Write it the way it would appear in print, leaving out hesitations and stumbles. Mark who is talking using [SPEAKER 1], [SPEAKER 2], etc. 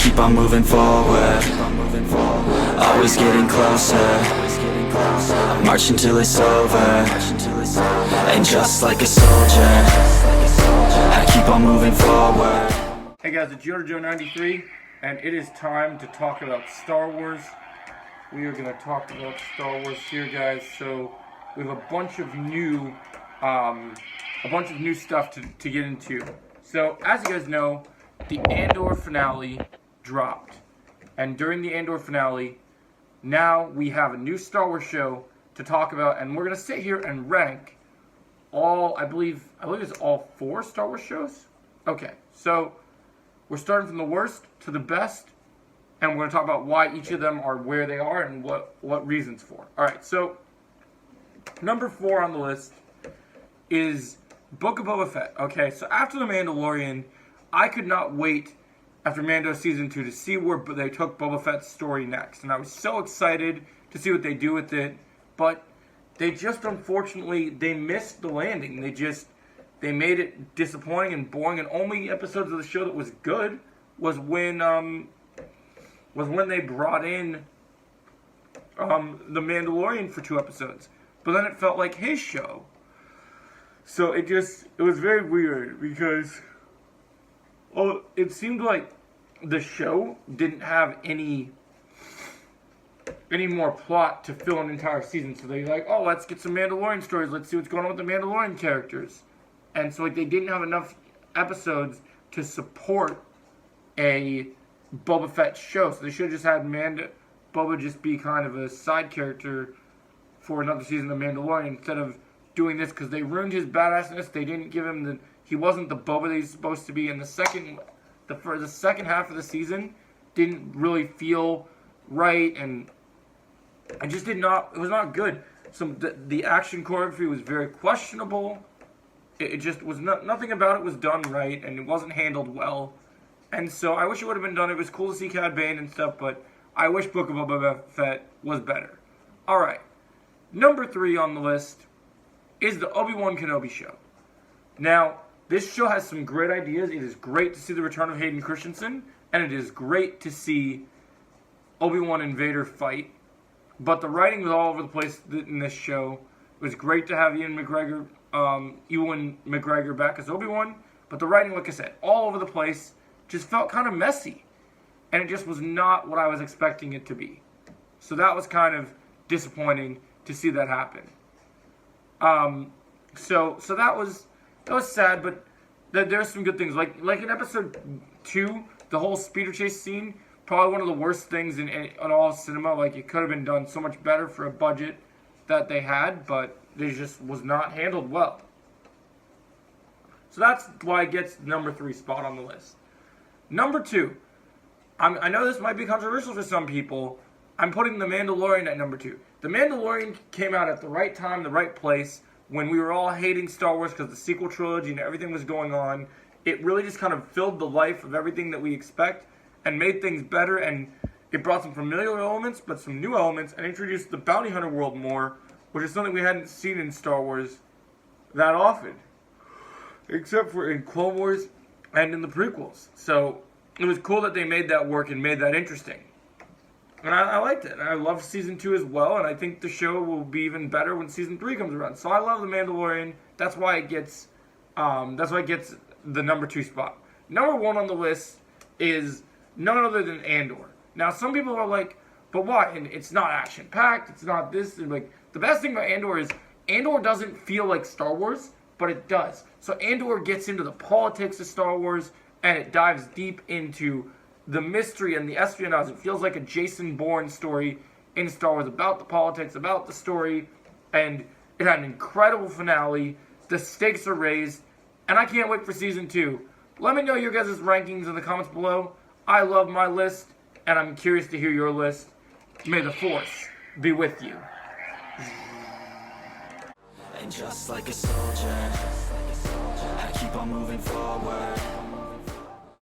[SPEAKER 1] keep on moving forward, always getting closer. I march until it's over, and just like a soldier, I keep on moving forward.
[SPEAKER 2] Hey guys, it's YodaJoe93, and it is time to talk about Star Wars. We are going to talk about Star Wars here, guys. So we have a bunch of new stuff to get into. So as you guys know, the Andor finale dropped, and during the Andor finale, now we have a new Star Wars show to talk about, and we're going to sit here and rank all, I believe it's all 4 Star Wars shows. Okay, so we're starting from the worst to the best, and we're going to talk about why each of them are where they are and what reasons for. Alright, so number 4 on the list is Book of Boba Fett. Okay, so after The Mandalorian, I could not wait after Mando Season 2 to see where they took Boba Fett's story next. And I was so excited to see what they do with it, but they just, unfortunately, they missed the landing. They made it disappointing and boring, and only episodes of the show that was good was when they brought in the Mandalorian for 2 episodes. But then it felt like his show. So it was very weird because it seemed like the show didn't have any more plot to fill an entire season. So they're like, oh, let's get some Mandalorian stories. Let's see what's going on with the Mandalorian characters. And so they didn't have enough episodes to support a Boba Fett show. So they should have just had Boba just be kind of a side character for another season of Mandalorian instead of doing this, because they ruined his badassness. They didn't give him he wasn't the Boba that he's supposed to be. And the second half of the season didn't really feel right, and it was not good. So the action choreography was very questionable. It just was nothing about it was done right, and it wasn't handled well. And so I wish it would have been done. It was cool to see Cad Bane and stuff, but I wish Book of Boba Fett was better. Alright, number 3 on the list is the Obi-Wan Kenobi show. Now, this show has some great ideas. It is great to see the return of Hayden Christensen, and it is great to see Obi-Wan and Vader fight. But the writing was all over the place in this show. It was great to have Ewan McGregor back as Obi-Wan, but the writing, like I said, all over the place, just felt kind of messy. And it just was not what I was expecting it to be. So that was kind of disappointing to see that happen. So that was sad, but there's some good things. Like in episode 2, the whole speeder chase scene, probably one of the worst things in all cinema. Like, it could have been done so much better for a budget that they had, but it just was not handled well. So that's why it gets number 3 spot on the list. Number 2, I know this might be controversial for some people. I'm putting The Mandalorian at number 2. The Mandalorian came out at the right time, the right place, when we were all hating Star Wars because the sequel trilogy and everything was going on. It really just kind of filled the life of everything that we expect and made things better, and it brought some familiar elements, but some new elements, and introduced the bounty hunter world more, which is something we hadn't seen in Star Wars that often, except for in Clone Wars and in the prequels. So it was cool that they made that work and made that interesting. And I liked it. And I love Season 2 as well, and I think the show will be even better when Season 3 comes around. So I love The Mandalorian. That's why it gets the number 2 spot. Number 1 on the list is none other than Andor. Now, some people are like, but why? And it's not action-packed. It's not this. And like, the best thing about Andor is Andor doesn't feel like Star Wars, but it does. So Andor gets into the politics of Star Wars, and it dives deep into the mystery and the espionage. It feels like a Jason Bourne story in Star Wars, about the politics, about the story, and it had an incredible finale. The stakes are raised, and I can't wait for Season 2. Let me know your guys' rankings in the comments below. I love my list, and I'm curious to hear your list. May the Force be with you.
[SPEAKER 1] And just like a soldier, I keep on moving forward.